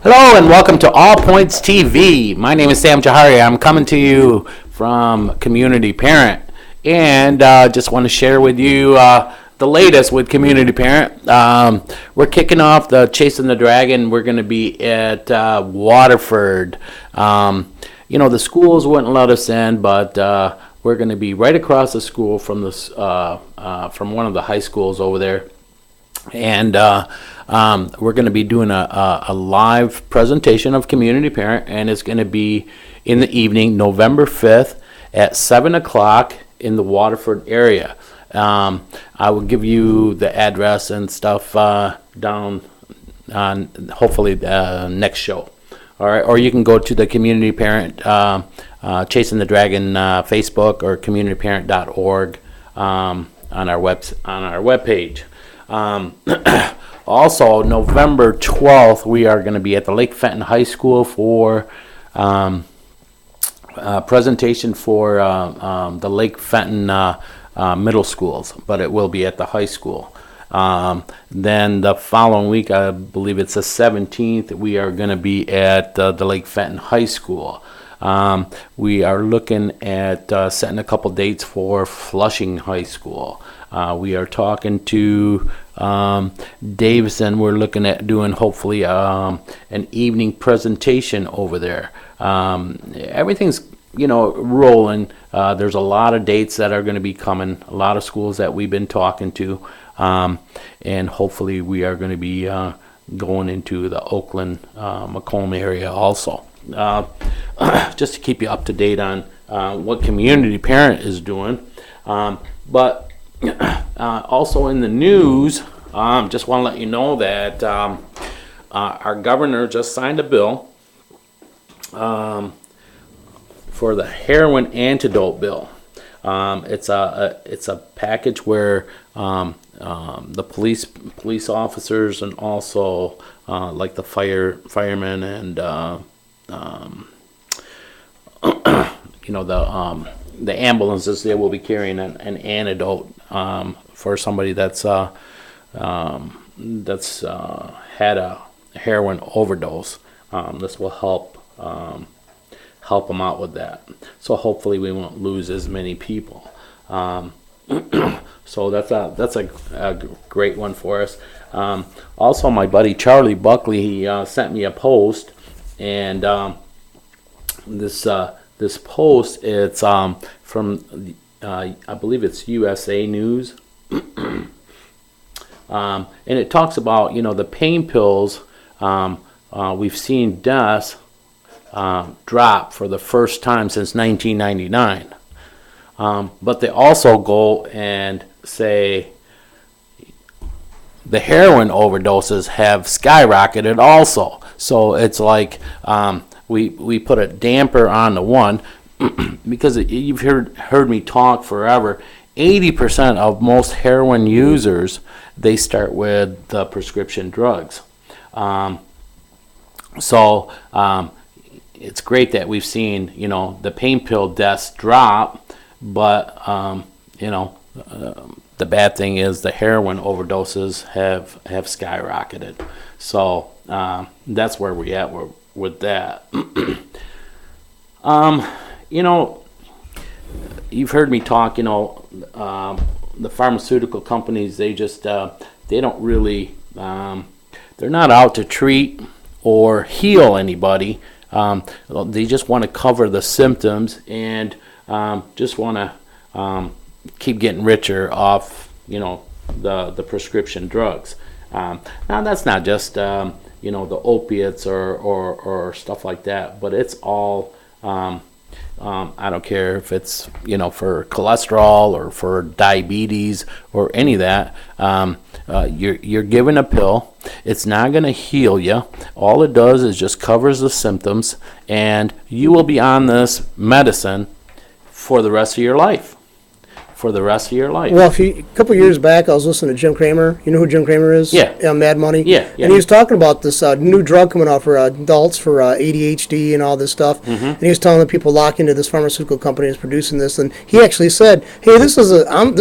Hello and welcome to All Points TV. My name is Sam Jahari. I'm coming to you from Community Parent, and just want to share with you the latest with Community Parent. We're kicking off the Chasing the Dragon. We're going to be at Waterford. The schools wouldn't let us in, but we're going to be right across the school from this from one of the high schools over there. And we're going to be doing a live presentation of Community Parent, and it's going to be in the evening, November 5th at 7 o'clock in the Waterford area. I will give you the address and stuff down on hopefully the next show. All right, or you can go to the Community Parent Chasing the Dragon Facebook or communityparent.org on our webpage. Also, November 12th, we are going to be at the Lake Fenton High School for presentation for the Lake Fenton middle schools, but it will be at the high school. Then the following week, I believe it's the 17th, we are going to be at the Lake Fenton High School. We are looking at setting a couple dates for Flushing High School. We are talking to Davison. We're looking at doing hopefully an evening presentation over there. Everything's rolling. There's a lot of dates that are going to be coming. A lot of schools that we've been talking to, and hopefully we are going to be going into the Oakland, Macomb area also. Just to keep you up to date on what Community Parent is doing, but. Also in the news, just want to let you know that our governor just signed a bill for the heroin antidote bill. It's a package where the police officers and also like the firemen and the ambulances, they will be carrying an antidote for somebody that's had a heroin overdose. This will help them out with that. So hopefully we won't lose as many people. So that's a great one for us. Also, my buddy Charlie Buckley, he sent me a post, and this post, it's from I believe it's USA News, and it talks about the pain pills. We've seen deaths drop for the first time since 1999, but they also go and say the heroin overdoses have skyrocketed also. So it's like we put a damper on the one. Because you've heard me talk forever, 80% of most heroin users, they start with the prescription drugs. So it's great that we've seen the pain pill deaths drop, but the bad thing is the heroin overdoses have skyrocketed. So that's where we're at with that. You've heard me talk, the pharmaceutical companies, they just, they don't really, they're not out to treat or heal anybody. They just want to cover the symptoms and just want to keep getting richer off, the prescription drugs. Now, that's not just, the opiates or stuff like that, but it's all... I don't care if it's for cholesterol or for diabetes or any of that. You're given a pill. It's not going to heal you. All it does is just covers the symptoms, and you will be on this medicine for the rest of your life. for the rest of your life. Well, a couple years back, I was listening to Jim Cramer. You know who Jim Cramer is? Yeah. Mad Money? Yeah, yeah. And he was talking about this new drug coming out for adults for ADHD and all this stuff. Mm-hmm. And he was telling the people lock into this pharmaceutical company that's producing this. And he actually said, hey, this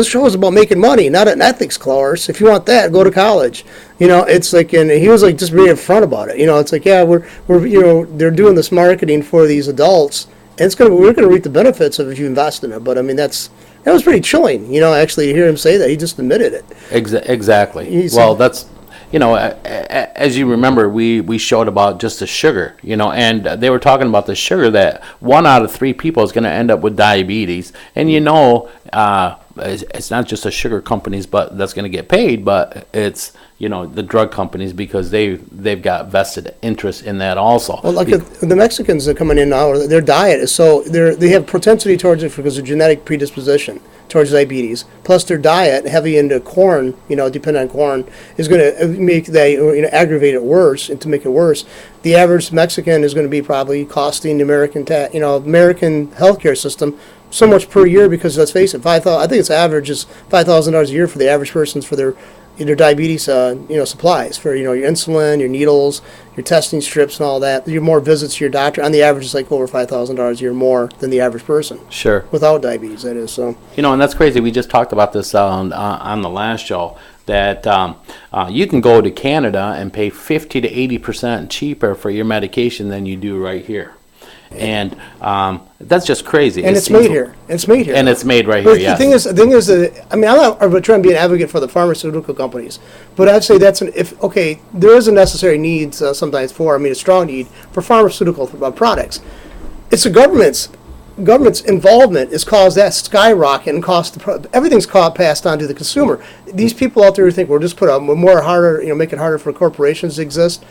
show is about making money, not an ethics course. If you want that, go to college. You know, it's like, and he was like just being upfront about it. You know, it's like, yeah, we're you know, they're doing this marketing for these adults, and we're gonna reap the benefits of if you invest in it. But I mean, that was pretty chilling, you know, actually to hear him say that. He just admitted it. Exactly. Well, that's, you know, as you remember, we showed about just the sugar, you know, and they were talking about the sugar that 1 out of 3 people is going to end up with diabetes. And, you know, it's not just the sugar companies but that's going to get paid, but it's, you know, the drug companies, because they've got vested interest in that also. Well, like the Mexicans that are coming in now, their diet is so, they have propensity towards it because of genetic predisposition towards diabetes. Plus their diet, heavy into corn, you know, depending on corn, is going to make that, you know, aggravate it worse, and to make it worse. The average Mexican is going to be probably costing the American healthcare system so much per year, because let's face it, I think its average is $5,000 a year for the average persons for their diabetes, you know, supplies for, you know, your insulin, your needles, your testing strips, and all that. Your more visits to your doctor. On the average, it's like over $5,000 a year more than the average person. Sure. Without diabetes, that is. So. You know, and that's crazy. We just talked about this on the last show, that you can go to Canada and pay 50 to 80% cheaper for your medication than you do right here. And that's just crazy. And it's made here. It's made here. And it's made right here, yes. The thing is that, I mean, I'm not trying to be an advocate for the pharmaceutical companies, but I'd say there is a necessary need sometimes a strong need for pharmaceutical products. It's the government's involvement has caused that skyrocket and everything's passed on to the consumer. These people out there who think we'll just make it harder for corporations to exist.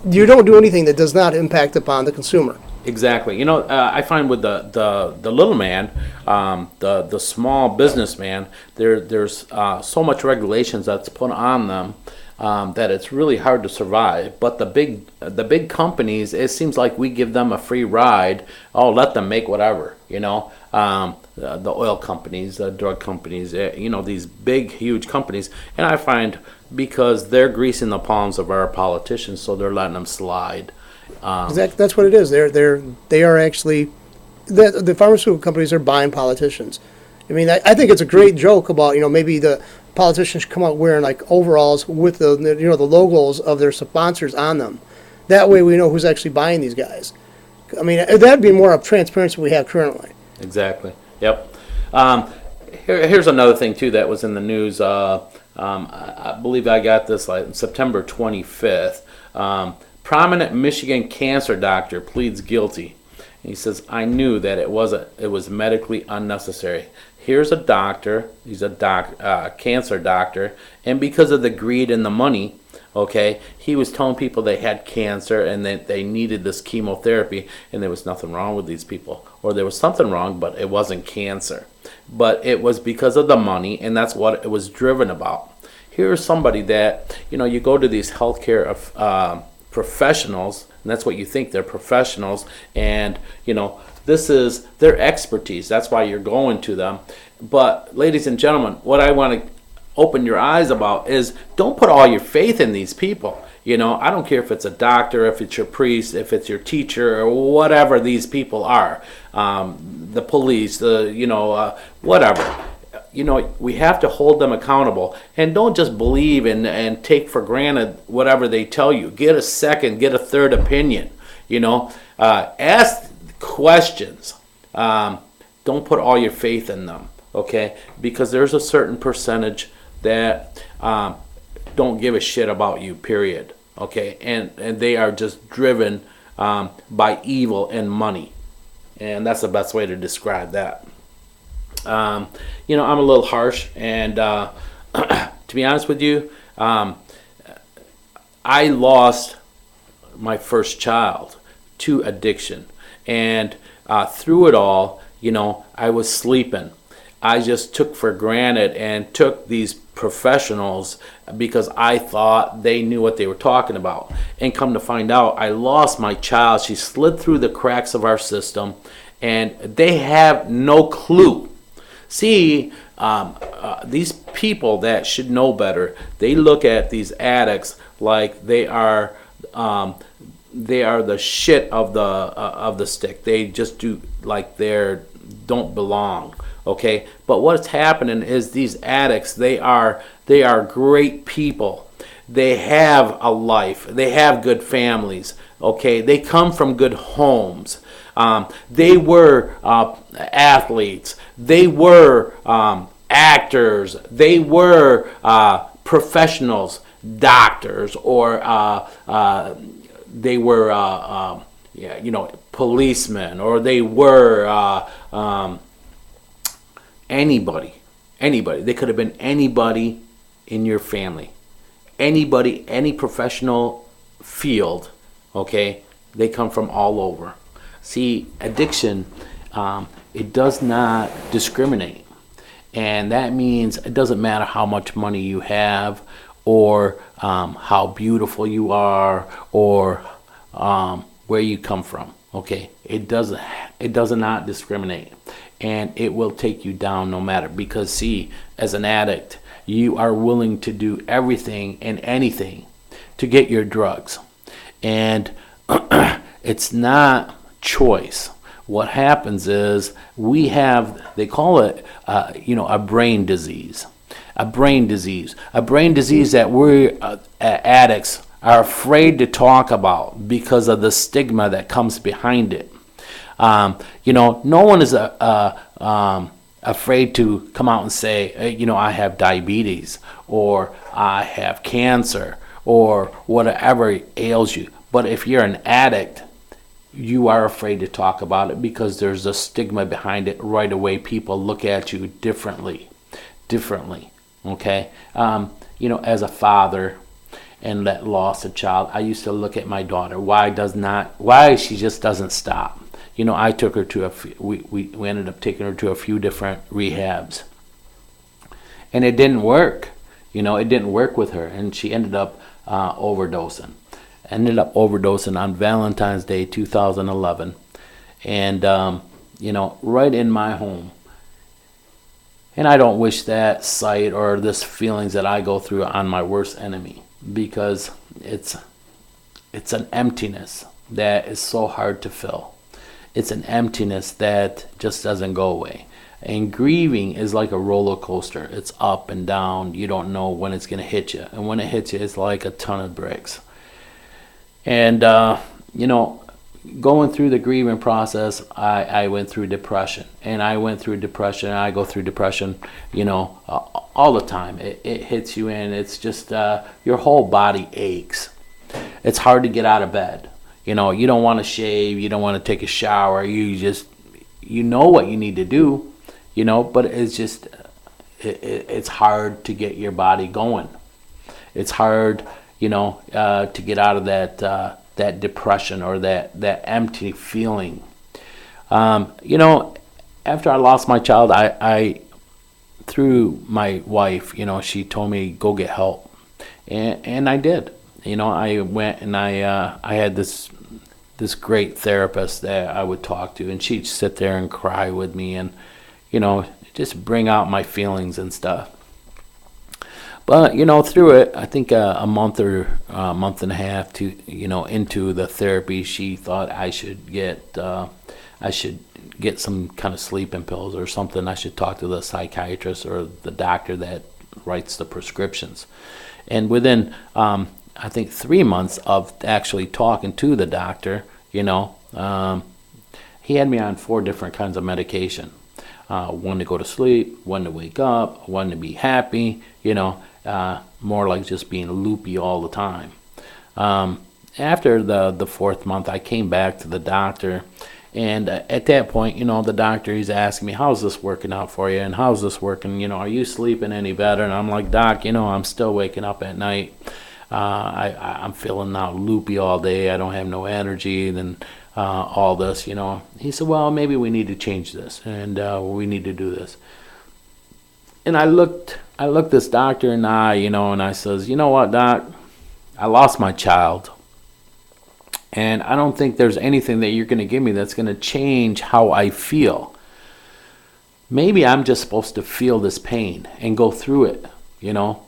You don't do anything that does not impact upon the consumer. Exactly. You know, I find with the little man, the small businessman, there's so much regulations that's put on them that it's really hard to survive. But the big companies, it seems like we give them a free ride. Oh, let them make whatever. You know, the oil companies, the drug companies, you know, these big, huge companies. And I find because they're greasing the palms of our politicians, so they're letting them slide. That's what it is. They are actually, the pharmaceutical companies are buying politicians. I mean, I think it's a great joke about, you know, maybe the politicians come out wearing like overalls with the logos of their sponsors on them. That way we know who's actually buying these guys. I mean, that'd be more of transparency we have currently. Exactly. Yep. Here's another thing too that was in the news. I believe I got this like September 25th. Prominent Michigan cancer doctor pleads guilty. He says, I knew that it was medically unnecessary. Here's a doctor, he's a cancer doctor, and because of the greed and the money, okay, he was telling people they had cancer and that they needed this chemotherapy, and there was nothing wrong with these people. Or there was something wrong, but it wasn't cancer. But it was because of the money, and that's what it was driven about. Here's somebody that, you know, you go to these healthcare professionals, and that's what you think, they're professionals, and you know, this is their expertise, that's why you're going to them. But ladies and gentlemen, what I want to open your eyes about is don't put all your faith in these people. You know, I don't care if it's a doctor, if it's your priest, if it's your teacher, or whatever these people are, the police, whatever. You know, we have to hold them accountable, and don't just believe and take for granted whatever they tell you. Get a second, get a third opinion. You know, ask questions. Don't put all your faith in them, okay? Because there's a certain percentage that don't give a shit about you, period, okay? And they are just driven by evil and money, and that's the best way to describe that. You know, I'm a little harsh, and to be honest with you, I lost my first child to addiction, and through it all, you know, I was sleeping. I just took for granted and took these professionals because I thought they knew what they were talking about. And come to find out, I lost my child. She slid through the cracks of our system, and they have no clue. See, these people that should know better, they look at these addicts like they are the shit of the stick. They just do like don't belong. Okay, but what's happening is these addicts, they are great people. They have a life. They have good families. Okay, they come from good homes. They were athletes. They were actors. They were professionals, doctors, or they were policemen, or they were anybody. They could have been anybody in your family, anybody, any professional field. Okay, they come from all over. See, addiction, it does not discriminate, and that means it doesn't matter how much money you have, or how beautiful you are, or where you come from. Okay, it does not discriminate, and it will take you down no matter. Because see, as an addict, you are willing to do everything and anything to get your drugs, and it's not choice. What happens is they call it a brain disease. A brain disease that we addicts are afraid to talk about because of the stigma that comes behind it. No one is afraid to come out and say, hey, I have diabetes, or I have cancer, or whatever ails you. But if you're an addict, you are afraid to talk about it because there's a stigma behind it. Right away, people look at you differently. Okay, as a father and that lost a child, I used to look at my daughter. Why she just doesn't stop? I took her to we ended up taking her to a few different rehabs, and it didn't work. It didn't work with her, and she ended up overdosing. On Valentine's Day 2011, and right in my home. And I don't wish that sight or this feelings that I go through on my worst enemy, because it's an emptiness that is so hard to fill. It's an emptiness that just doesn't go away. And grieving is like a roller coaster. It's up and down. You don't know when it's going to hit you. And when it hits you, it's like a ton of bricks. And, going through the grieving process, I went through depression. And I go through depression, all the time. It hits you, and it's just your whole body aches. It's hard to get out of bed. You don't want to shave. You don't want to take a shower. You know what you need to do, but it's just, it's hard to get your body going. It's hard, to get out of that depression or that empty feeling. After I lost my child, I through my wife, she told me go get help, and I did. I went and I had this great therapist that I would talk to, and she'd sit there and cry with me, and just bring out my feelings and stuff. But through it, I think a month or a month and a half to into the therapy, she thought I should get some kind of sleeping pills or something. I should talk to the psychiatrist or the doctor that writes the prescriptions. And within I think 3 months of actually talking to the doctor, he had me on 4 different kinds of medication. One to go to sleep, one to wake up, one to be happy, more like just being loopy all the time. After the 4th month, I came back to the doctor, and at that point, the doctor, he's asking me, how's this working out for you, and how's this working, are you sleeping any better? And I'm like, Doc, I'm still waking up at night. I'm feeling now loopy all day. I don't have no energy, and all this, He said, well, maybe we need to change this, and we need to do this. And I looked this doctor in the eye, and I says, you know what, Doc? I lost my child. And I don't think there's anything that you're going to give me that's going to change how I feel. maybe I'm just supposed to feel this pain and go through it, you know.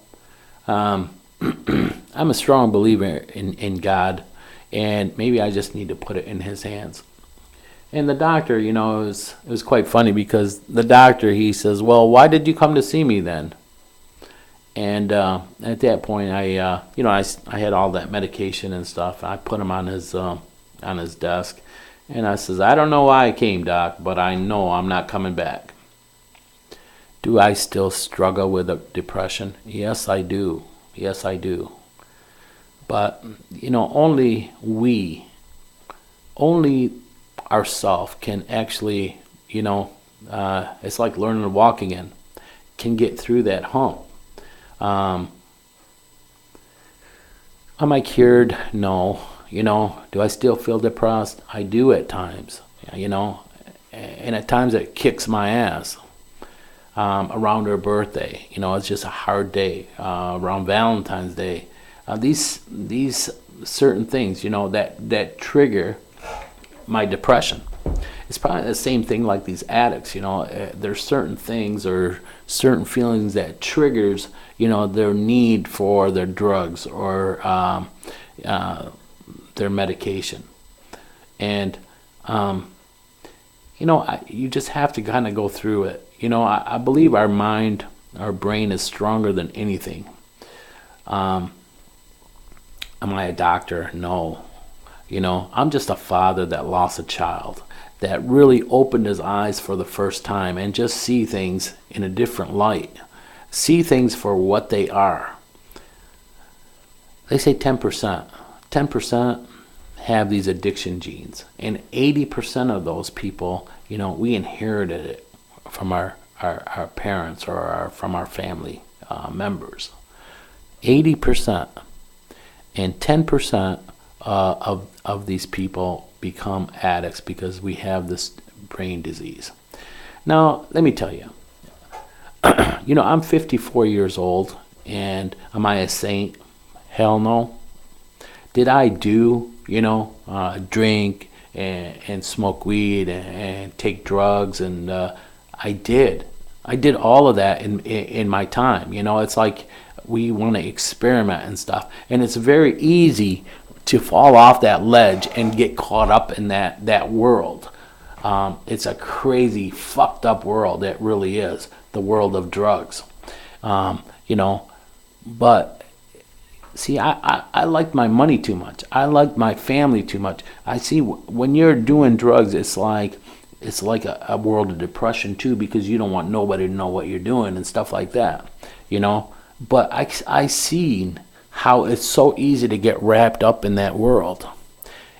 I'm a strong believer in God, and maybe I just need to put it in His hands. And the doctor, it was quite funny because the doctor, he says, "Well, why did you come to see me then?" And at that point, I had all that medication and stuff. I put him on his desk, and I says, "I don't know why I came, doc, but I know I'm not coming back." Do I still struggle with depression? Yes, I do. Yes, I do. But only ourself can actually, it's like learning to walk again, can get through that hump. Am I cured? No. Do I still feel depressed? I do at times, and at times it kicks my ass. Around her birthday, it's just a hard day. Around Valentine's Day, these certain things, that trigger my depression. It's probably the same thing like these addicts. There's certain things or certain feelings that triggers, their need for their drugs or their medication, and you just have to kind of go through it. I believe our brain is stronger than anything. Am I a doctor? No. I'm just a father that lost a child, that really opened his eyes for the first time and just see things in a different light. See things for what they are. They say 10%. 10% have these addiction genes. And 80% of those people, we inherited it from our parents or from our family members. 80%. And 10% of these people become addicts because we have this brain disease. Now, let me tell you, I'm 54 years old, and am I a saint? Hell no. Did I do, drink and smoke weed and take drugs? And I did. I did all of that in my time. It's like we want to experiment and stuff. And it's very easy to fall off that ledge and get caught up in that world. It's a crazy, fucked up world. It really is. The world of drugs. But see, I like my money too much. I like my family too much. I see when you're doing drugs, it's like a world of depression too, because you don't want nobody to know what you're doing and stuff like that, But I seen how it's so easy to get wrapped up in that world.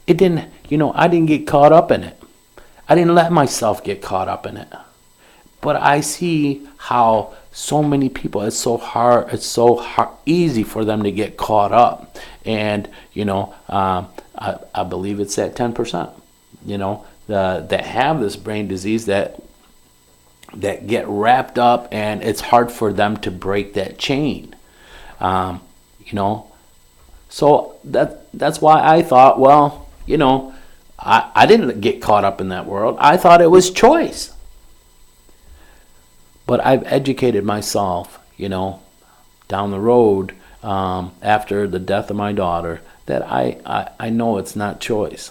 I didn't get caught up in it. I didn't let myself get caught up in it. But I see how so many people, it's so easy for them to get caught up. And, I believe it's at 10%, that have this brain disease that get wrapped up, and it's hard for them to break that chain. So that's why I thought, well, I didn't get caught up in that world. I thought it was choice. But I've educated myself, down the road, after the death of my daughter, that I know it's not choice.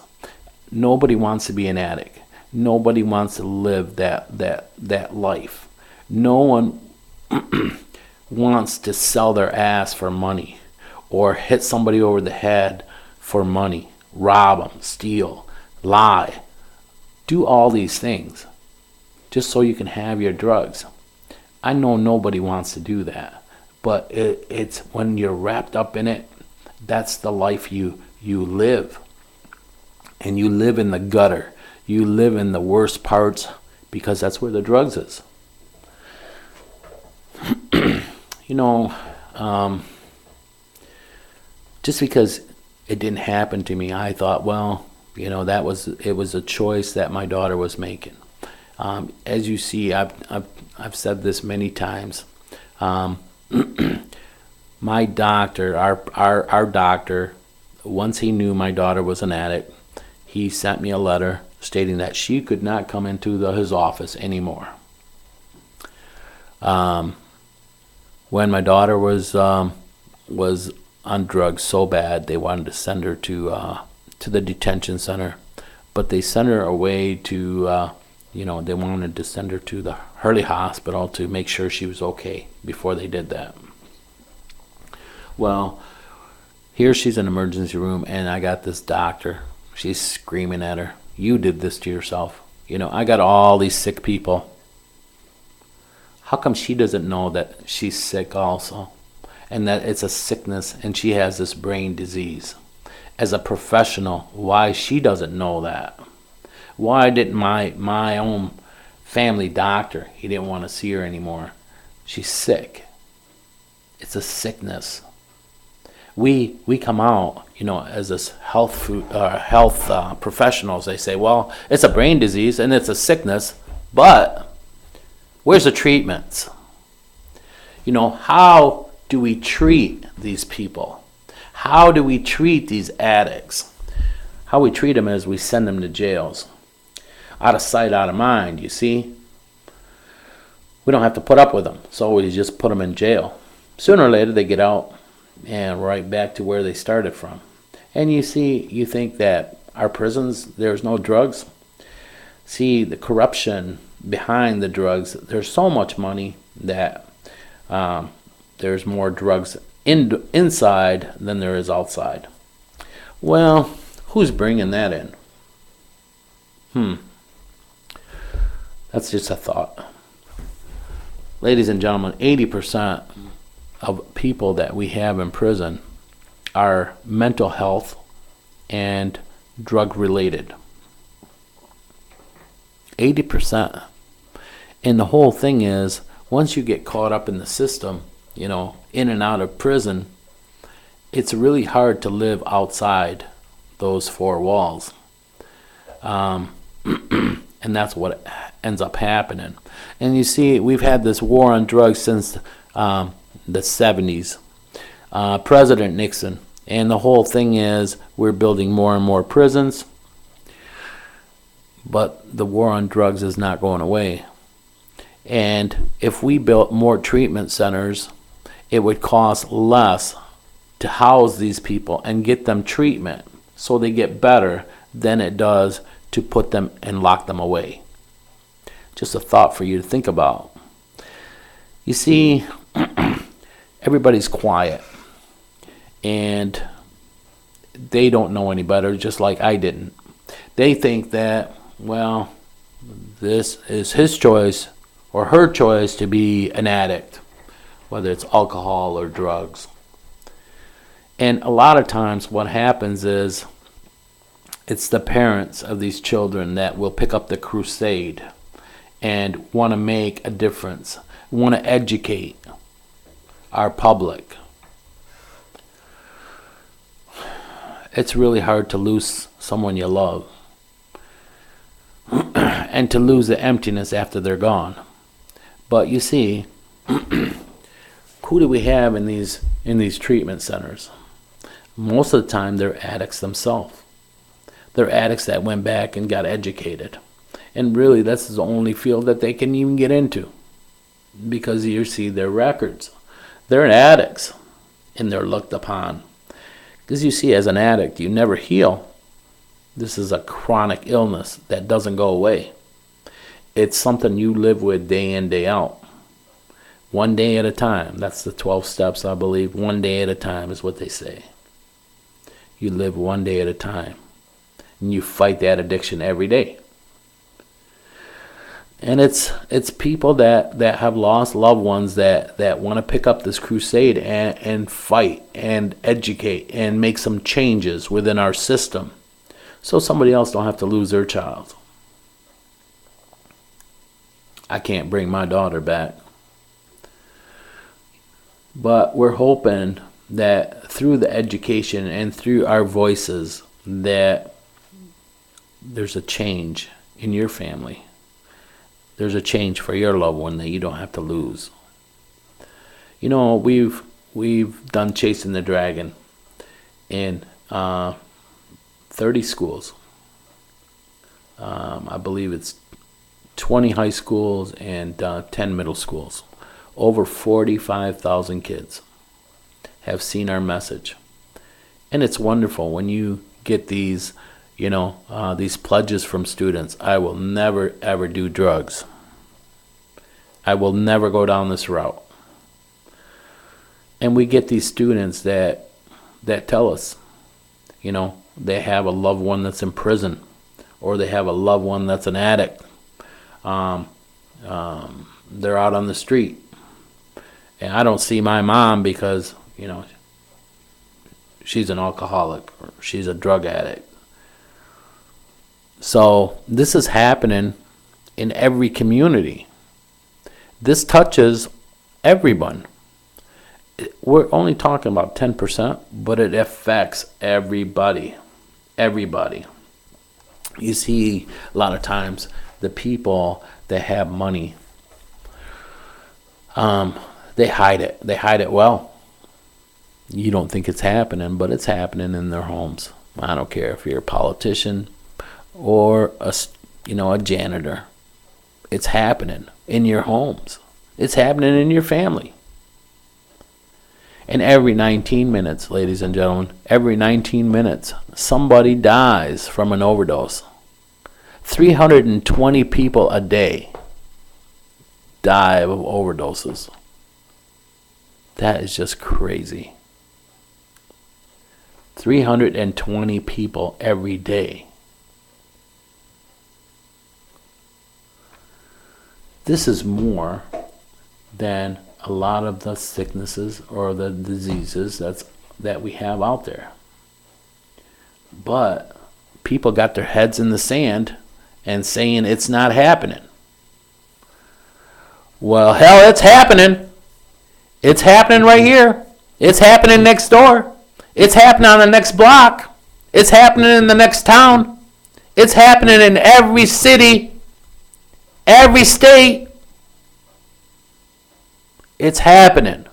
Nobody wants to be an addict. Nobody wants to live that life. No one wants to sell their ass for money or hit somebody over the head for money, rob them, steal, lie, do all these things just so you can have your drugs. I know nobody wants to do that, but it's when you're wrapped up in it, that's the life you live. And you live in the gutter. You live in the worst parts because that's where the drugs is. Just because it didn't happen to me, I thought, well, it was a choice that my daughter was making. As you see, I've said this many times. My doctor, our doctor, once he knew my daughter was an addict, he sent me a letter stating that she could not come into his office anymore. When my daughter was on drugs so bad, they wanted to send her to the detention center, but they sent her away to they wanted to send her to the Hurley Hospital to make sure she was okay before they did that. Well, here she's in the emergency room, and I got this doctor. She's screaming at her, "You did this to yourself. I got all these sick people." How come she doesn't know that she's sick also? And that it's a sickness and she has this brain disease. As a professional, why she doesn't know that? Why didn't my own family doctor, he didn't want to see her anymore? She's sick. It's a sickness. We come out, as this health professionals. They say, well, it's a brain disease and it's a sickness, but where's the treatments? How do we treat these people? How do we treat these addicts? How we treat them is we send them to jails. Out of sight, out of mind, you see? We don't have to put up with them, so we just put them in jail. Sooner or later, they get out and right back to where they started from. And you think that our prisons, there's no drugs? See, the corruption behind the drugs, there's so much money that there's more drugs inside than there is outside. Well, who's bringing that in? That's just a thought. Ladies and gentlemen, 80% of people that we have in prison are mental health and drug related. 80%. And the whole thing is, once you get caught up in the system, in and out of prison, it's really hard to live outside those four walls. And that's what ends up happening. And you see, we've had this war on drugs since the 70s. President Nixon. And the whole thing is, we're building more and more prisons, but the war on drugs is not going away. And if we built more treatment centers, it would cost less to house these people and get them treatment so they get better than it does to put them and lock them away. Just a thought for you to think about. You see, everybody's quiet and they don't know any better, just like I didn't. They think that, well, this is his choice or her choice to be an addict, whether it's alcohol or drugs. And a lot of times what happens is, it's the parents of these children that will pick up the crusade and want to make a difference, want to educate our public. It's really hard to lose someone you love and to lose the emptiness after they're gone. But you see, who do we have in these treatment centers? Most of the time, they're addicts themselves. They're addicts that went back and got educated. And really, that's the only field that they can even get into. Because you see their records. They're addicts, and they're looked upon. Because you see, as an addict, you never heal. This is a chronic illness that doesn't go away. It's something you live with day in, day out. One day at a time. That's the 12 steps, I believe. One day at a time is what they say. You live one day at a time. And you fight that addiction every day. And it's people that have lost loved ones that want to pick up this crusade and fight and educate and make some changes within our system so somebody else don't have to lose their child. I can't bring my daughter back. But we're hoping that through the education and through our voices that there's a change in your family. There's a change for your loved one that you don't have to lose. We've done Chasing the Dragon in 30 schools. I believe it's 20 high schools and 10 middle schools. over 45,000 kids have seen our message. And it's wonderful when you get these, these pledges from students. I will never, ever do drugs. I will never go down this route. And we get these students that tell us, they have a loved one that's in prison, or they have a loved one that's an addict. They're out on the street. And I don't see my mom because, she's an alcoholic or she's a drug addict. So this is happening in every community. This touches everyone. We're only talking about 10%, but it affects everybody. Everybody. You see a lot of times the people that have money, they hide it. They hide it well. You don't think it's happening, but it's happening in their homes. I don't care if you're a politician or a janitor. It's happening in your homes. It's happening in your family. And every 19 minutes, ladies and gentlemen, every 19 minutes, somebody dies from an overdose. 320 people a day die of overdoses. That is just crazy. 320 people every day. This is more than a lot of the sicknesses or the diseases that we have out there. But people got their heads in the sand and saying it's not happening. Well, hell, it's happening. It's happening right here. It's happening next door. It's happening on the next block. It's happening in the next town. It's happening in every city, every state. It's happening.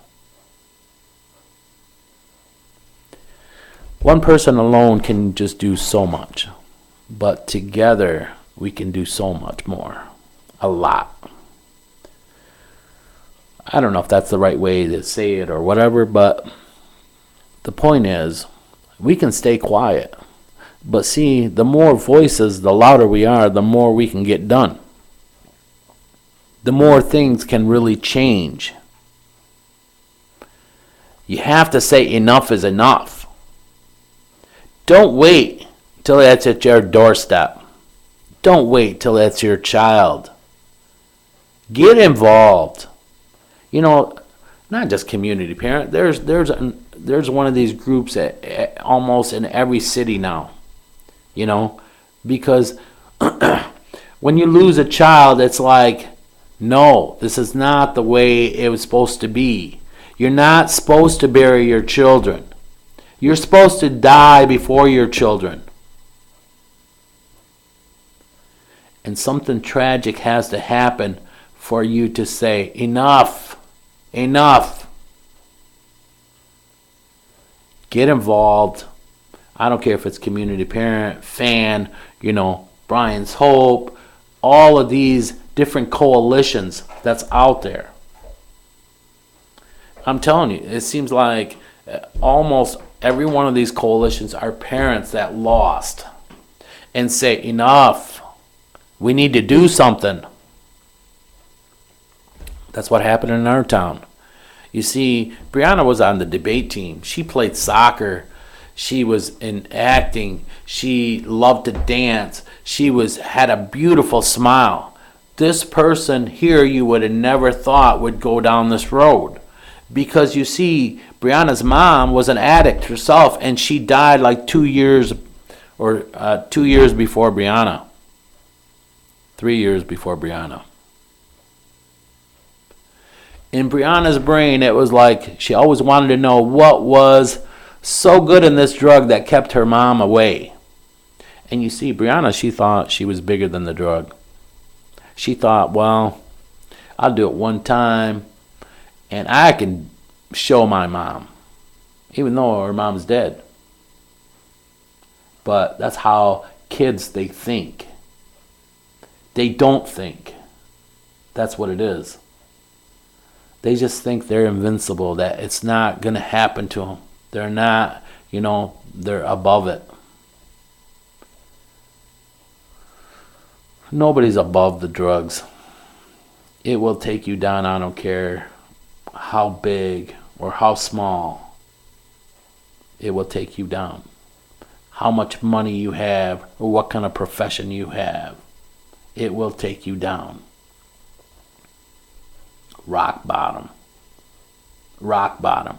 One person alone can just do so much, but together we can do so much more. A lot. I don't know if that's the right way to say it or whatever, but the point is, we can stay quiet. But see, the more voices, the louder we are, the more we can get done. The more things can really change. You have to say enough is enough. Don't wait till that's at your doorstep. Don't wait till that's your child. Get involved. Not just community parent. There's one of these groups at almost in every city now. Because when you lose a child, it's like, no, this is not the way it was supposed to be. You're not supposed to bury your children. You're supposed to die before your children. And something tragic has to happen for you to say, enough, enough. Get involved. I don't care if it's community parent, fan, Brian's Hope, all of these different coalitions that's out there. I'm telling you, it seems like almost every one of these coalitions are parents that lost and say, enough. We need to do something. That's what happened in our town. You see, Brianna was on the debate team. She played soccer. She was in acting. She loved to dance. She had a beautiful smile. This person here you would have never thought would go down this road. Because you see, Brianna's mom was an addict herself, and she died like 2 years before Brianna. 3 years before Brianna. In Brianna's brain, it was like she always wanted to know what was so good in this drug that kept her mom away. And you see, Brianna, she thought she was bigger than the drug. She thought, well, I'll do it one time, and I can show my mom, even though her mom's dead. But that's how kids, they think. They don't think. That's what it is. They just think they're invincible, that it's not going to happen to them. They're not, they're above it. Nobody's above the drugs. It will take you down. I don't care how big or how small. It will take you down. How much money you have or what kind of profession you have. It will take you down. Rock bottom. Rock bottom.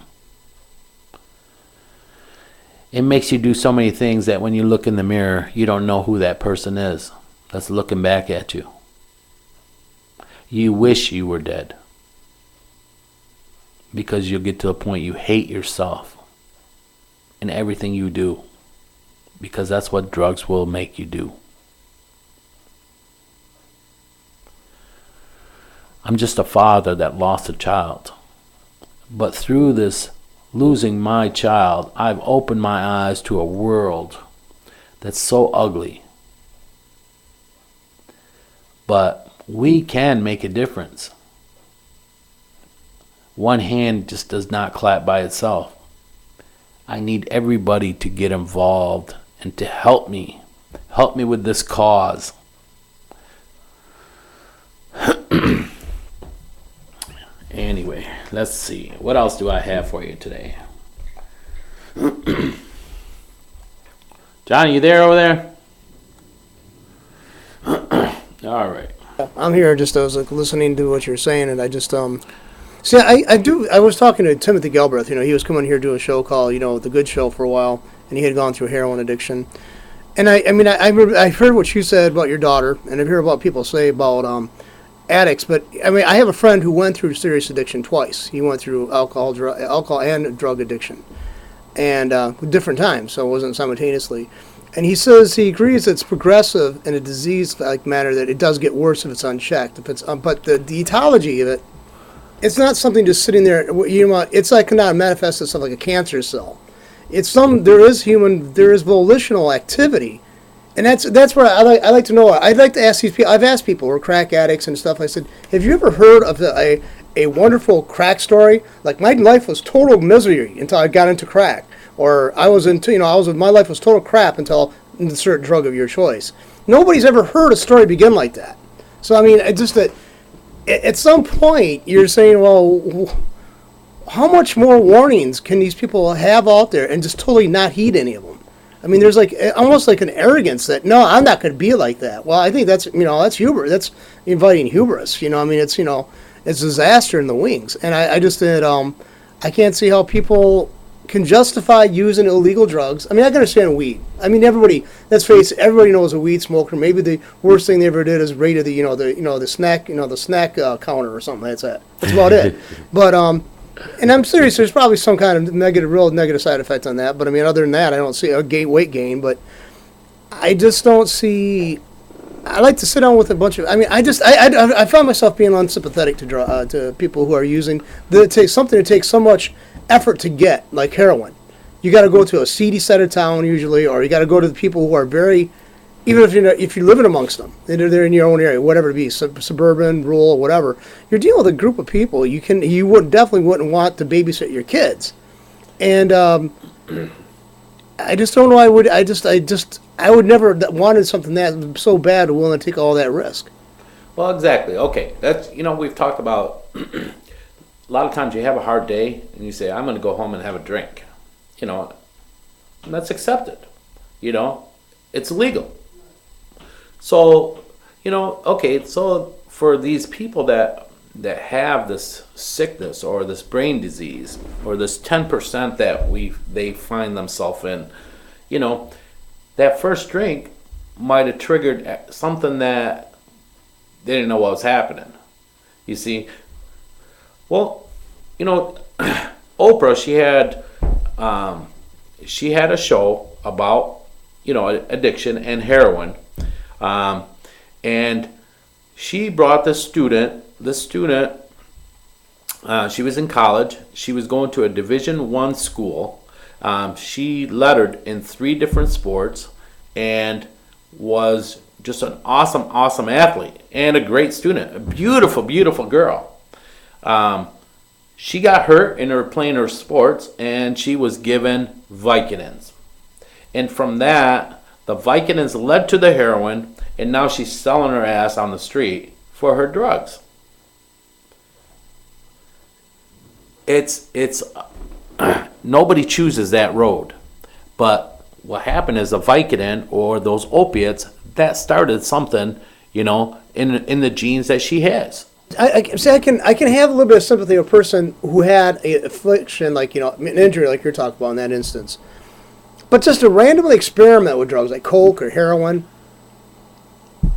It makes you do so many things that when you look in the mirror, you don't know who that person is that's looking back at you. You wish you were dead. Because you'll get to a point you hate yourself and everything you do. Because that's what drugs will make you do. I'm just a father that lost a child. But through this losing my child, I've opened my eyes to a world that's so ugly. But we can make a difference. One hand just does not clap by itself. I need everybody to get involved and to help me. Help me with this cause. Anyway, let's see. What else do I have for you today? John, you there over there? All right. I'm here. I was like listening to what you're saying, and I just see. I was talking to Timothy Galbraith. He was coming here to do a show called The Good Show for a while, and he had gone through heroin addiction. And I heard what you said about your daughter, and I've heard what people say about addicts. But I have a friend who went through serious addiction twice. He went through alcohol and drug addiction, and different times, so it wasn't simultaneously. And he says he agrees it's progressive in a disease-like manner, that it does get worse if it's unchecked. If it's but the etiology of it, it's not something just sitting there. It's like not manifest itself like a cancer cell. There is volitional activity, and that's where I like to know. I'd like to ask these people. I've asked people who are crack addicts and stuff. I said, have you ever heard of a wonderful crack story? Like, my life was total misery until I got into crack. Or my life was total crap until insert drug of your choice. Nobody's ever heard a story begin like that. So just that at some point you're saying, well, how much more warnings can these people have out there and just totally not heed any of them? There's almost like an arrogance that, no, I'm not going to be like that. Well, I think that's hubris. That's inviting hubris. It's disaster in the wings. And I just did. I can't see how people can justify using illegal drugs. I can understand weed. Let's face it, everybody knows a weed smoker. Maybe the worst thing they ever did is raided the snack counter or something like that. That's about it. But and I'm serious. There's probably some kind of real negative side effect on that. But other than that, I don't see a weight gain. But I just don't see. I like to sit down with a bunch of. I found myself being unsympathetic to people who are using. It takes something to take so much effort to get, like heroin. You got to go to a seedy side of town usually, or you got to go to the people who are very, even if you're living amongst them, they're in your own area, whatever it be, suburban, rural, whatever. You're dealing with a group of people. You definitely wouldn't want to babysit your kids, and I just don't know. I would never wanted something that so bad, willing to take all that risk. Well, exactly. Okay, that's we've talked about. A lot of times you have a hard day and you say, I'm going to go home and have a drink. And that's accepted. It's legal. So, okay, so for these people that have this sickness or this brain disease or this 10% that they find themselves in, that first drink might have triggered something that they didn't know what was happening. You see? Well, Oprah, she had a show about, addiction and heroin. And she brought the student, she was in college. She was going to a Division I school. She lettered in 3 different sports and was just an awesome athlete and a great student. A beautiful, beautiful girl. She got hurt in her playing her sports, and she was given Vicodins. And from that, the Vicodins led to the heroin, and now she's selling her ass on the street for her drugs. It's nobody chooses that road, but what happened is the Vicodin or those opiates that started something, in the genes that she has. I can have a little bit of sympathy of a person who had a affliction, like, an injury like you're talking about in that instance. But just to randomly experiment with drugs like coke or heroin,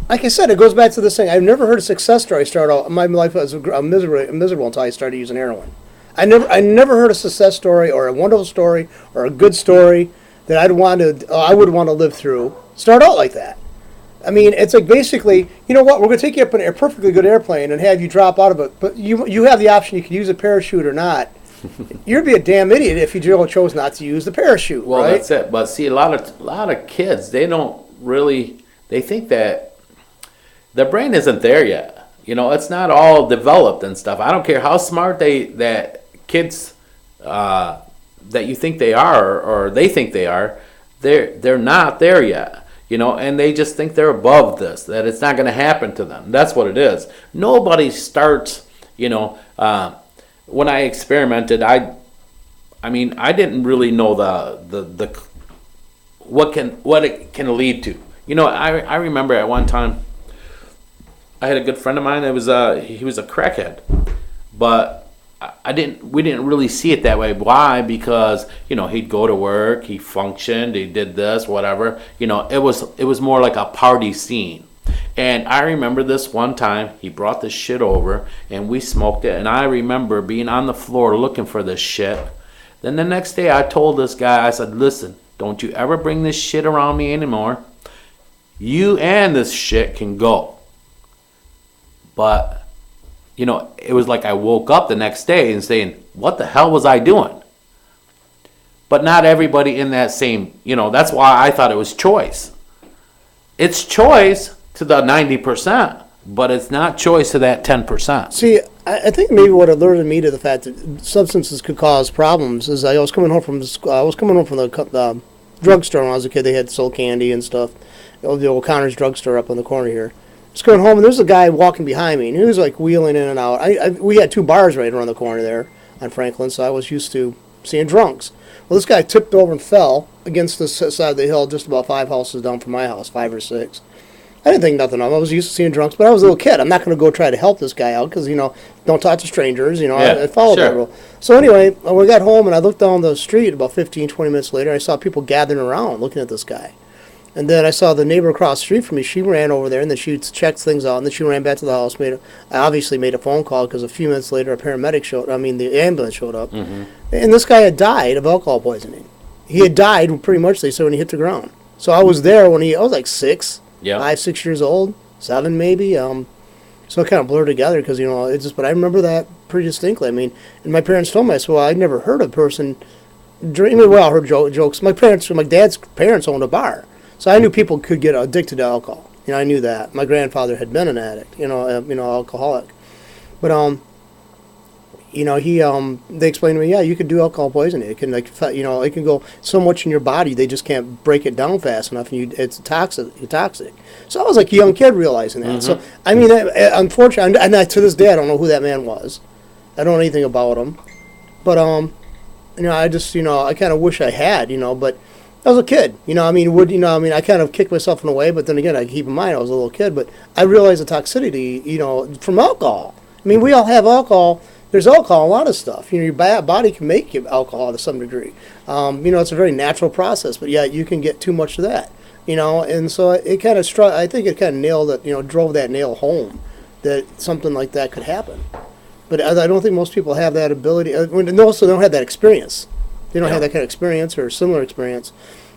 like I said, it goes back to this thing. I've never heard a success story start out. My life was miserable until I started using heroin. I never heard a success story or a wonderful story or a good story that I would want to live through start out like that. I mean, it's like basically, you know what? We're going to take you up in a perfectly good airplane and have you drop out of it, but you have the option. You can use a parachute or not. You'd be a damn idiot if you chose not to use the parachute. Well, right? That's it. But see, a lot of kids, they think that their brain isn't there yet. It's not all developed and stuff. I don't care how smart that kids that you think they are or they think they are, they're not there yet. And they just think they're above this, that it's not going to happen to them. That's what it is. Nobody starts, when I experimented, I didn't really know the what it can lead to. I remember at one time, I had a good friend of mine that he was a crackhead, but we didn't really see it that way. Why? Because he'd go to work, he functioned, he did this, whatever. It was more like a party scene. And I remember this one time he brought this shit over and we smoked it. And I remember being on the floor looking for this shit. Then the next day I told this guy, I said, listen, don't you ever bring this shit around me anymore. You and this shit can go. But it was like I woke up the next day and saying, what the hell was I doing? But not everybody in that same, that's why I thought it was choice. It's choice to the 90%, but it's not choice to that 10%. See, I think maybe what alerted me to the fact that substances could cause problems is I was coming home from the drugstore when I was a kid. They had sold candy and stuff. The old Connor's drugstore up on the corner here. I was going home, and there's a guy walking behind me, and he was like wheeling in and out. We had two bars right around the corner there on Franklin, so I was used to seeing drunks. Well, this guy tipped over and fell against the side of the hill just about 5 houses down from my house, 5 or 6. I didn't think nothing of it. I was used to seeing drunks, but I was a little kid. I'm not going to go try to help this guy out because, don't talk to strangers. I followed that rule. So anyway, when we got home and I looked down the street about 15, 20 minutes later, I saw people gathering around looking at this guy. And then I saw the neighbor across the street from me. She ran over there, and then she checked things out, and then she ran back to the house. I obviously made a phone call because a few minutes later, the ambulance showed up. Mm-hmm. And this guy had died of alcohol poisoning. He had died pretty much, they said, when he hit the ground. So I was there when I was like 5, 6 years old, 7 maybe. So it kind of blurred together because, but I remember that pretty distinctly. And my parents told me, I said, well, I'd never heard a person drink. I heard jokes. My dad's parents owned a bar. So I knew people could get addicted to alcohol. I knew that. My grandfather had been an addict, alcoholic. But they explained to me, yeah, you could do alcohol poisoning. It can it can go so much in your body they just can't break it down fast enough, and it's toxic. So I was like a young kid realizing that. Mm-hmm. So unfortunately, and to this day I don't know who that man was. I don't know anything about him. But I just I kind of wish I had, but. I was a kid, I kind of kicked myself in a way, but then again, I keep in mind I was a little kid, but I realized the toxicity, from alcohol. We all have alcohol. There's alcohol in a lot of stuff. Your body can make you alcohol to some degree. It's a very natural process, but yeah, you can get too much of that, and so it kind of I think it kind of nailed it, drove that nail home that something like that could happen. But I don't think most people have that ability, and also they don't have that experience. They don't have that kind of experience or similar experience.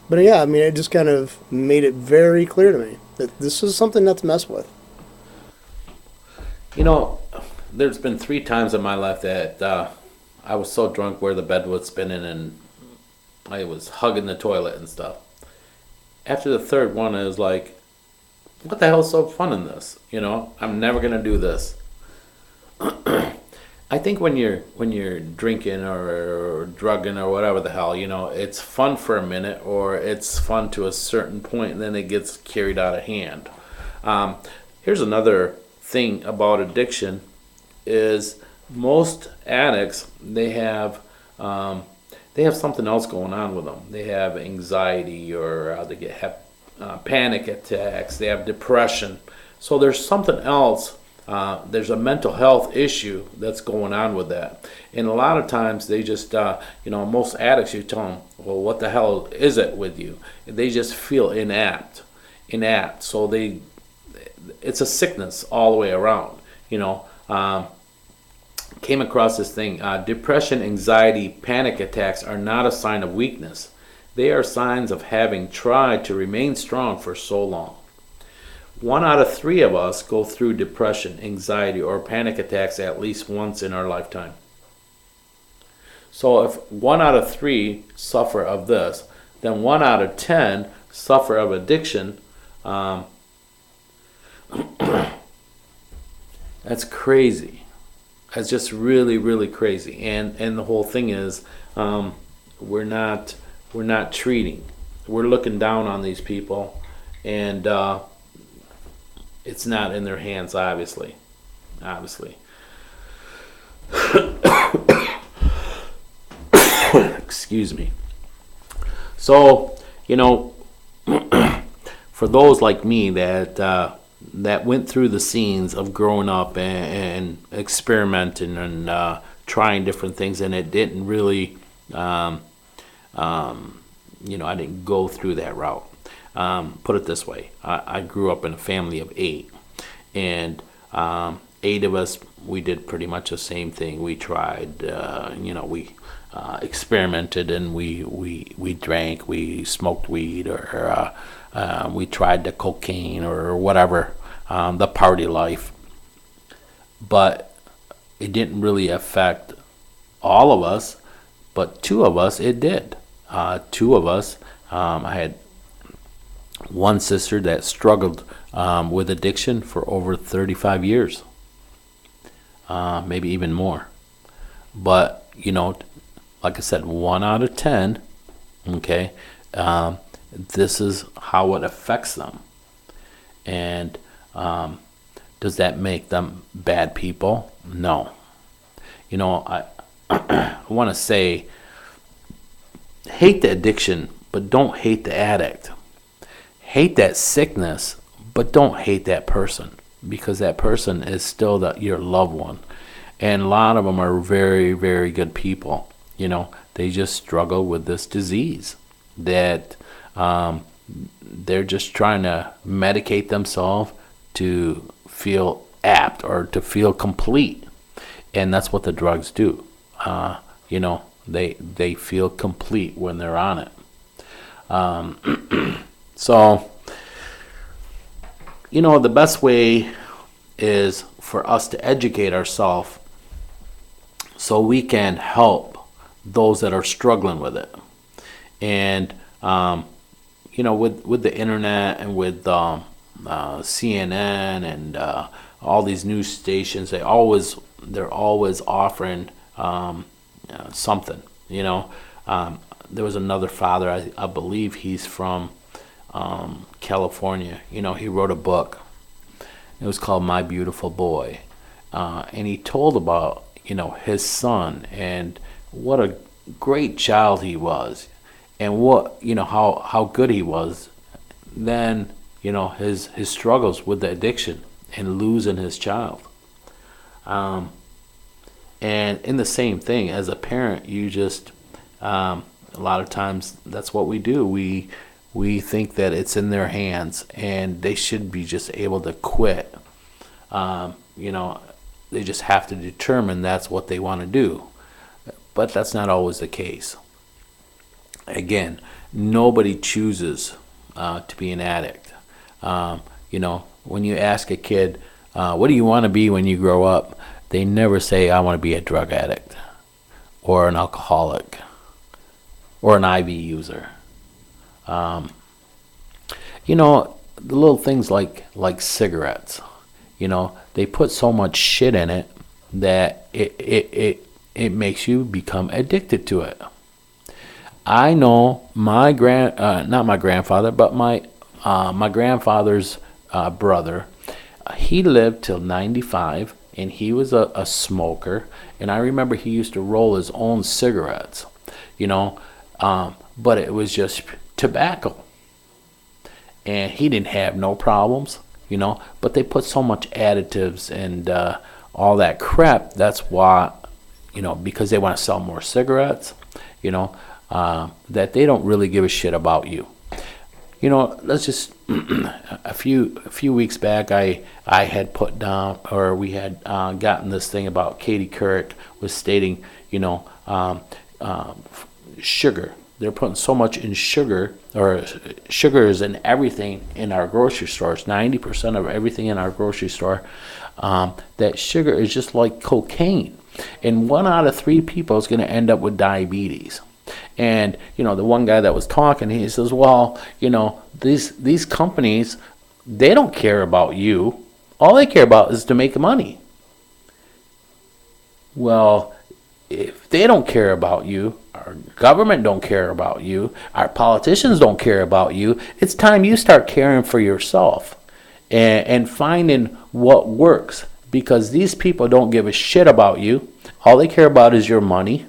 But yeah, it just kind of made it very clear to me that this is something not to mess with. There's been 3 times in my life that I was so drunk where the bed was spinning and I was hugging the toilet and stuff. After the third one, I was like, what the hell is so fun in this? I'm never going to do this. I think when you're drinking or drugging or whatever the hell, it's fun for a minute, or it's fun to a certain point, and then it gets carried out of hand. Um, Here's another thing about addiction: is most addicts, they have something else going on with them. They have anxiety, or they panic attacks. They have depression. So there's something else. There's a mental health issue that's going on with that. And a lot of times they just, most addicts, you tell them, well, what the hell is it with you? They just feel inept. So it's a sickness all the way around. Came across this thing. Depression, anxiety, panic attacks are not a sign of weakness. They are signs of having tried to remain strong for so long. 1 out of 3 of us go through depression, anxiety, or panic attacks at least once in our lifetime. So if 1 out of 3 suffer of this, then 1 out of 10 suffer of addiction. That's crazy. That's just really, really crazy. And the whole thing is, we're not treating. We're looking down on these people, and it's not in their hands, obviously. Excuse me. So, for those like me that went through the scenes of growing up and experimenting and trying different things, and it didn't really, I didn't go through that route. Put it this way: I grew up in a family of 8, and 8 of us, we did pretty much the same thing. We tried, we experimented, and we drank, we smoked weed, or we tried the cocaine or whatever, the party life. But it didn't really affect all of us, but 2 of us, it did. 2 of us, I had one sister that struggled with addiction for over 35 years, maybe even more. But, like I said, 1 out of 10, okay, this is how it affects them. And does that make them bad people? No. I want to say, hate the addiction, but don't hate the addict. Hate that sickness, but don't hate that person, because that person is still your loved one. And a lot of them are very, very good people. They just struggle with this disease that they're just trying to medicate themselves to feel apt or to feel complete. And that's what the drugs do. They feel complete when they're on it. So, the best way is for us to educate ourselves so we can help those that are struggling with it. And, with the internet and with CNN and all these news stations, they're always offering something. There was another father, I believe he's from California. He wrote a book. It was called My Beautiful Boy. And he told about, his son and what a great child he was, and what, how good he was. Then, his struggles with the addiction and losing his child. And in the same thing, as a parent, you just, a lot of times that's what we do. We think that it's in their hands and they should be just able to quit. They just have to determine that's what they want to do. But that's not always the case. Again, nobody chooses to be an addict. When you ask a kid, what do you want to be when you grow up? They never say, I want to be a drug addict or an alcoholic or an IV user. The little things like cigarettes, they put so much shit in it that it makes you become addicted to it. I know not my grandfather, but my grandfather's brother. He lived till 95, and he was a smoker. And I remember he used to roll his own cigarettes, you know, but it was just tobacco. And he didn't have no problems, you know, but they put so much additives and all that crap. That's why, you know, because they want to sell more cigarettes, you know, that they don't really give a shit about you. You know, let's just a few weeks back, I had put down, or we had gotten this thing about Katie Couric was stating, you know, sugar. They're putting so much in sugar, or sugar is in everything in our grocery stores. 90% of everything in our grocery store, that sugar is just like cocaine, and 1 out of 3 people is going to end up with diabetes. And you know, the one guy that was talking, he says, well, you know, these companies, they don't care about you. All they care about is to make money. Well, if they don't care about you, our government don't care about you, our politicians don't care about you, it's time you start caring for yourself and finding what works, because these people don't give a shit about you. All they care about is your money.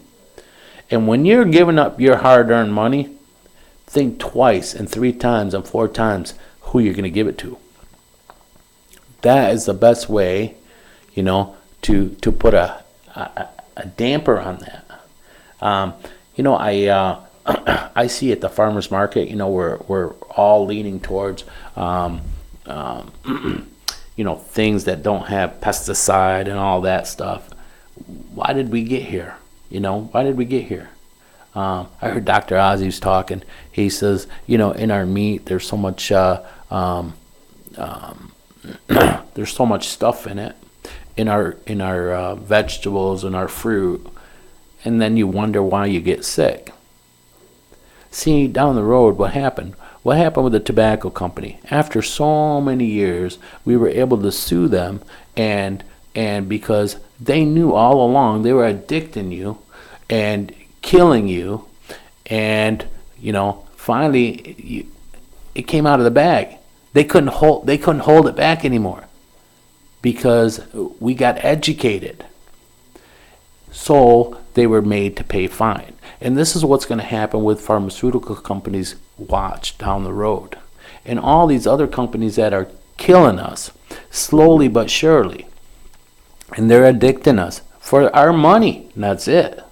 And when you're giving up your hard-earned money, think twice and 3 times and 4 times who you're going to give it to. That is the best way, you know, to put a damper on that. You know, I see at the farmers market, you know, we're all leaning towards, you know, things that don't have pesticide and all that stuff. Why did we get here? You know, why did we get here? I heard Dr. Ozzy's talking. He says, you know, in our meat, there's so much, there's so much stuff in it, in our vegetables and our fruit, and then you wonder why you get sick. See, down the road, what happened? What happened with the tobacco company? After so many years, we were able to sue them, and because they knew all along they were addicting you and killing you, and you know, finally it came out of the bag. They couldn't hold it back anymore because we got educated. So they were made to pay fine. And this is what's going to happen with pharmaceutical companies. Watch down the road, and all these other companies that are killing us slowly but surely, and they're addicting us for our money, and that's it.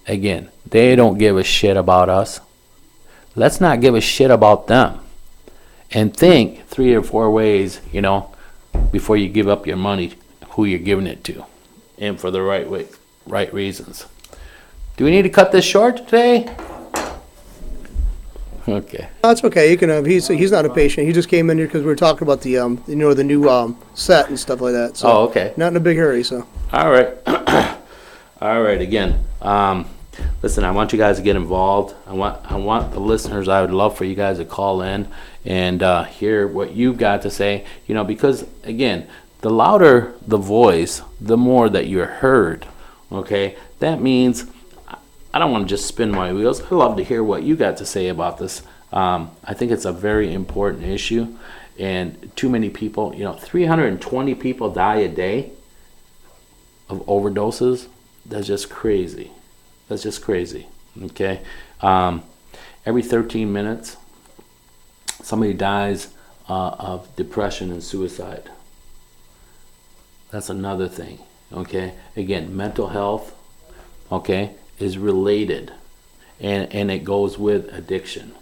Again, they don't give a shit about us. Let's not give a shit about them, and think 3 or 4 ways, you know, before you give up your money, who you're giving it to, and for the right reasons. Do we need to cut this short today? Okay. That's okay. You can. He's not a patient. He just came in here because we were talking about the you know, the new set and stuff like that. So Oh, okay. not in a big hurry. So All right. All right. Again, listen, I want you guys to get involved. I want the listeners, I would love for you guys to call in and hear what you've got to say, you know, because again, the louder the voice, the more that you're heard. Okay. That means I don't want to just spin my wheels. I love to hear what you got to say about this. I think it's a very important issue, and too many people, you know, 320 people die a day of overdoses. That's just crazy. That's just crazy. Okay. Every 13 minutes, somebody dies of depression and suicide. That's another thing. Okay. Again, mental health, okay, is related, and it goes with addiction.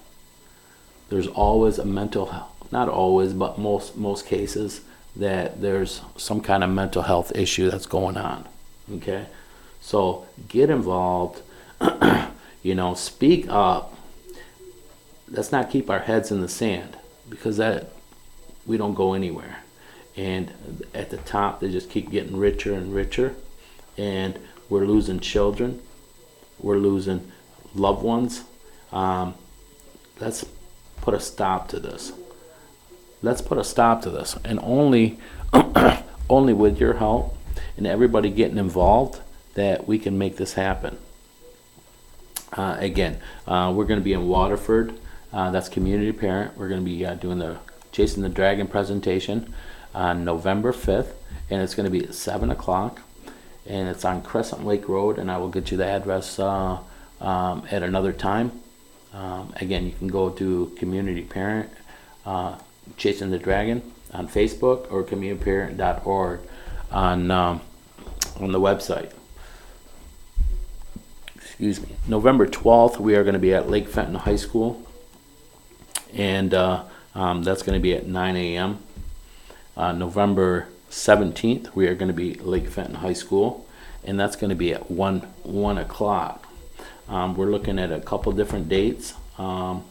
There's always a mental health, not always, but most cases, that there's some kind of mental health issue that's going on. Okay, so get involved. You know, speak up. Let's not keep our heads in the sand, because that we don't go anywhere. And at the top, they just keep getting richer and richer, and we're losing children. We're losing loved ones. Let's put a stop to this. Let's put a stop to this, and only with your help and everybody getting involved, that we can make this happen. Again, we're going to be in Waterford. That's Community Parent. We're going to be doing the Chasing the Dragon presentation on November 5th, and it's going to be at 7 o'clock, and it's on Crescent Lake Road, and I will get you the address at another time. Again, you can go to Community Parent, Chasing the Dragon on Facebook, or communityparent.org on the website. Excuse me. November 12th, we are going to be at Lake Fenton High School, and that's going to be at 9 a.m. November 17th, we are going to be at Lake Fenton High School, and that's going to be at 1 o'clock. We're looking at a couple different dates for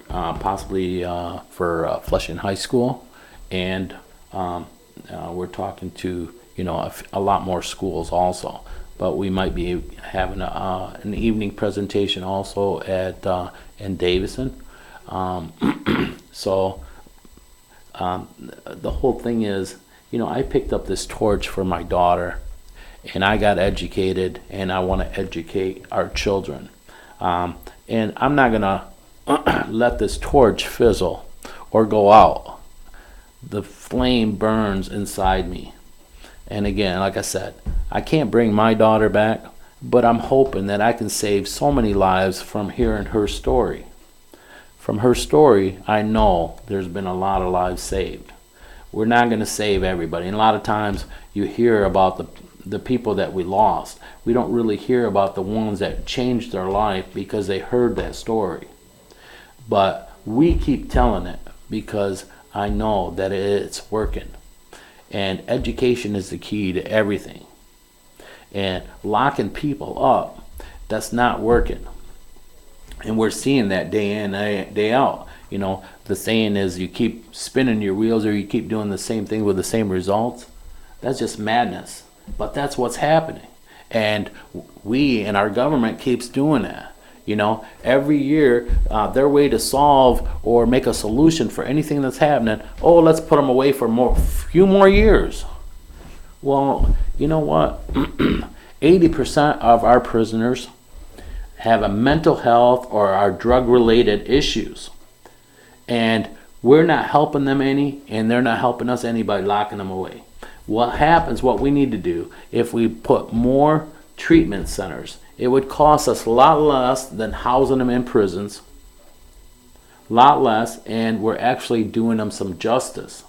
possibly for Flushing High School, and we're talking to a lot more schools also. But we might be having an evening presentation also at in Davison. So the whole thing is, I picked up this torch for my daughter, and I got educated, and I want to educate our children. And I'm not gonna let this torch fizzle or go out. The flame burns inside me. And again, like I said, I can't bring my daughter back, but I'm hoping that I can save so many lives from hearing her story. From her story, I know there's been a lot of lives saved. We're not going to save everybody. And a lot of times you hear about the people that we lost. We don't really hear about the ones that changed their life because they heard that story. But we keep telling it because I know that it's working. And education is the key to everything. And locking people up, that's not working. And we're seeing that day in, day out. The saying is, you keep spinning your wheels or you keep doing the same thing with the same results. That's just madness. But that's what's happening. And we and our government keeps doing that. Every year, their way to solve or make a solution for anything that's happening, let's put them away for few more years. Well, you know what? 80% of our prisoners have a mental health or are drug-related issues. And we're not helping them any, and they're not helping us any by locking them away. What we need to do, if we put more treatment centers, it would cost us a lot less than housing them in prisons. A lot less, and we're actually doing them some justice.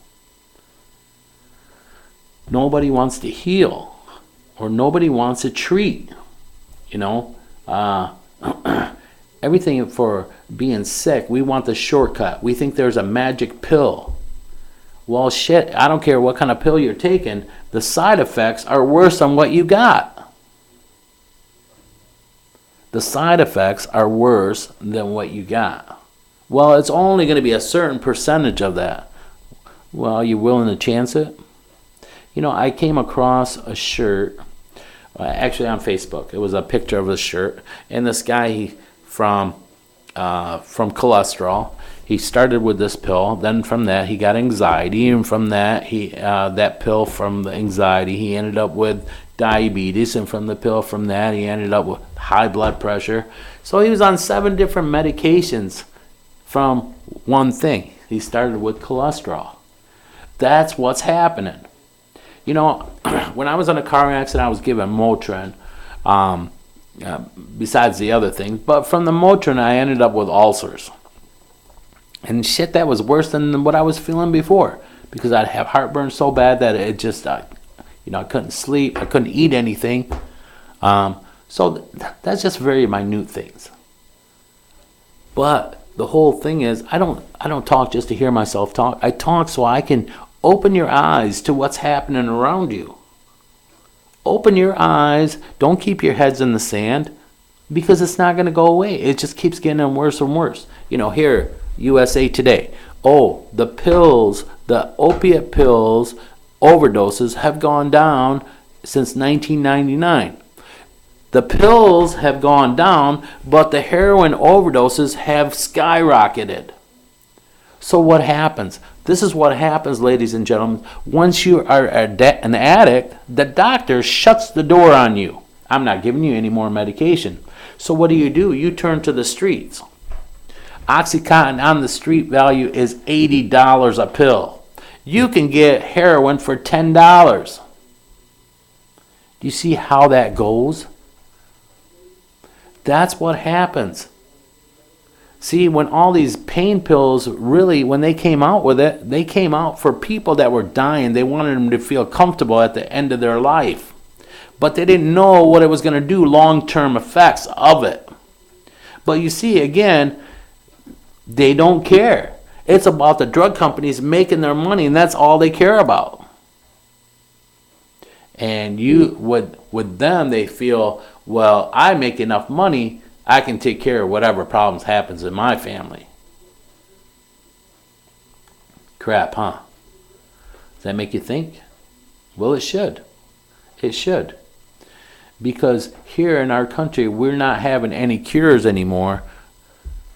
Nobody wants to heal, or nobody wants to treat. Everything for being sick, we want the shortcut. We think there's a magic pill. Well, shit, I don't care what kind of pill you're taking, the side effects are worse than what you got. The side effects are worse than what you got. Well, it's only going to be a certain percentage of that. Well, are you willing to chance it? I came across a shirt, actually on Facebook. It was a picture of a shirt, and this guy from cholesterol. He started with this pill. Then from that, he got anxiety, and from that, that pill from the anxiety, he ended up with diabetes, and from the pill from that, he ended up with high blood pressure. So he was on 7 different medications from one thing. He started with cholesterol. That's what's happening. When I was in a car accident, I was given Motrin, besides the other things. But from the Motrin, I ended up with ulcers. And shit, that was worse than what I was feeling before. Because I'd have heartburn so bad that it just, I couldn't sleep. I couldn't eat anything. So that's just very minute things. But the whole thing is, I don't talk just to hear myself talk. I talk so I can open your eyes to what's happening around you. Open your eyes. Don't keep your heads in the sand, because it's not going to go away. It just keeps getting worse and worse. Here, USA Today. The pills, the opiate pills, overdoses have gone down since 1999. The pills have gone down, but the heroin overdoses have skyrocketed. So what happens? This is what happens, ladies and gentlemen. Once you are an addict, the doctor shuts the door on you. I'm not giving you any more medication. So what do? You turn to the streets. Oxycontin on the street value is $80 a pill. You can get heroin for $10. Do you see how that goes? That's what happens. See, when all these pain pills, really, when they came out with it, they came out for people that were dying. They wanted them to feel comfortable at the end of their life. But they didn't know what it was going to do, long-term effects of it. But you see, again, they don't care. It's about the drug companies making their money, and that's all they care about. And with them, they feel, well, I make enough money, I can take care of whatever problems happens in my family. Crap, huh? Does that make you think? Well, it should. It should. Because here in our country, we're not having any cures anymore.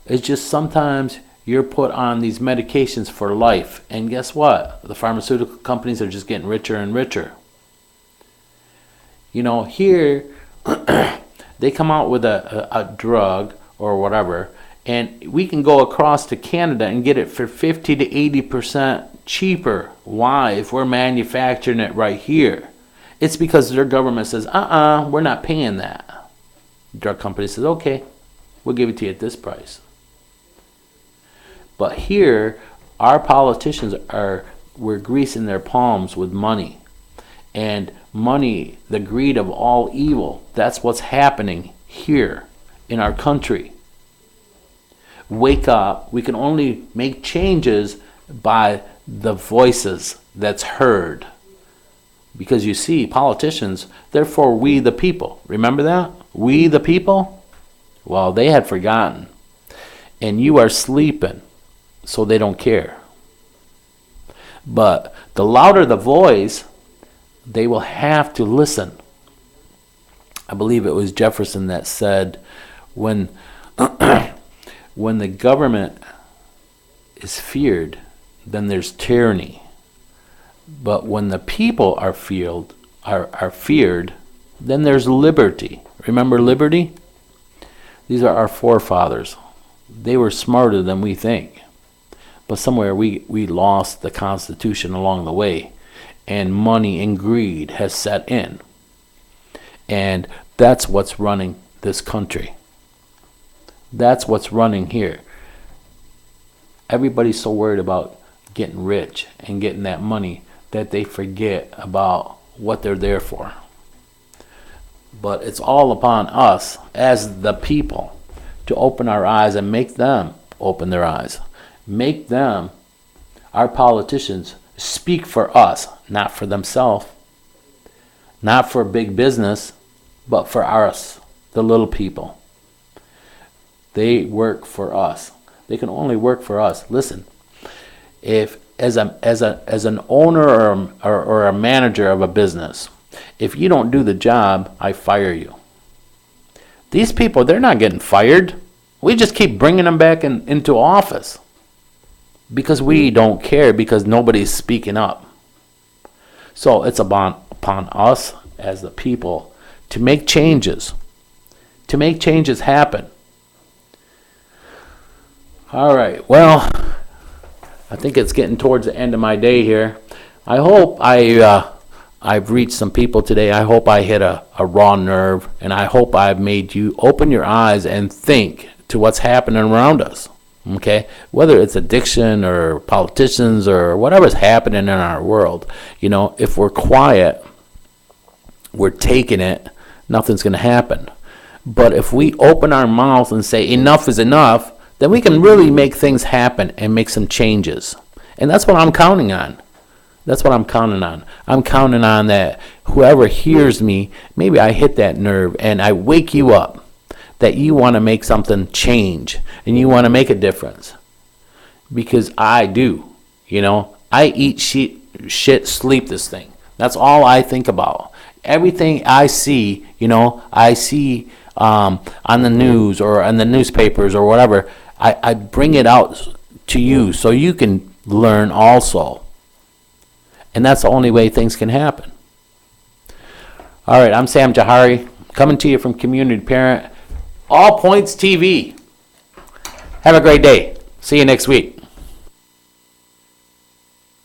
It's just sometimes you're put on these medications for life. And guess what? The pharmaceutical companies are just getting richer and richer. You know, here they come out with a drug or whatever, and we can go across to Canada and get it for 50 to 80% cheaper. Why? If we're manufacturing it right here. It's because their government says, we're not paying that. The drug company says, okay, we'll give it to you at this price. But here, our politicians we're greasing their palms with money. And money, the greed of all evil, that's what's happening here in our country. Wake up. We can only make changes by the voices that's heard. Because you see, politicians, therefore we the people. Remember that? We the people? Well, they had forgotten. And you are sleeping, so they don't care. But the louder the voice, they will have to listen. I believe it was Jefferson that said, when the government is feared, then there's tyranny. But when the people are feared, then there's liberty. Remember liberty? These are our forefathers. They were smarter than we think. But somewhere we lost the Constitution along the way. And money and greed has set in. And that's what's running this country. That's what's running here. Everybody's so worried about getting rich and getting that money that they forget about what they're there for. But it's all upon us as the people to open our eyes and make them open their eyes. Make them, our politicians, speak for us, not for themselves, not for big business, but for us, the little people. They work for us. They can only work for us. Listen, if as an owner or a manager of a business, if you don't do the job, I fire you. These people, they're not getting fired. We just keep bringing them back into office because we don't care, because nobody's speaking up. So it's upon us as the people to make changes, happen. All right, well, I think it's getting towards the end of my day here. I hope I've reached some people today. I hope I hit a raw nerve, and I hope I've made you open your eyes and think to what's happening around us. Okay, whether it's addiction or politicians or whatever's happening in our world, if we're quiet, we're taking it, nothing's going to happen. But if we open our mouths and say enough is enough, then we can really make things happen and make some changes. And that's what I'm counting on. I'm counting on that whoever hears me, maybe I hit that nerve and I wake you up, that you want to make something change and you want to make a difference. Because I do. I eat shit, sleep this thing. That's all I think about. Everything I see, I see on the news or on the newspapers or whatever, I bring it out to you so you can learn also. And that's the only way things can happen. All right, I'm Sam Jahari, coming to you from Community Parent, All Points TV. Have a great day. See you next week.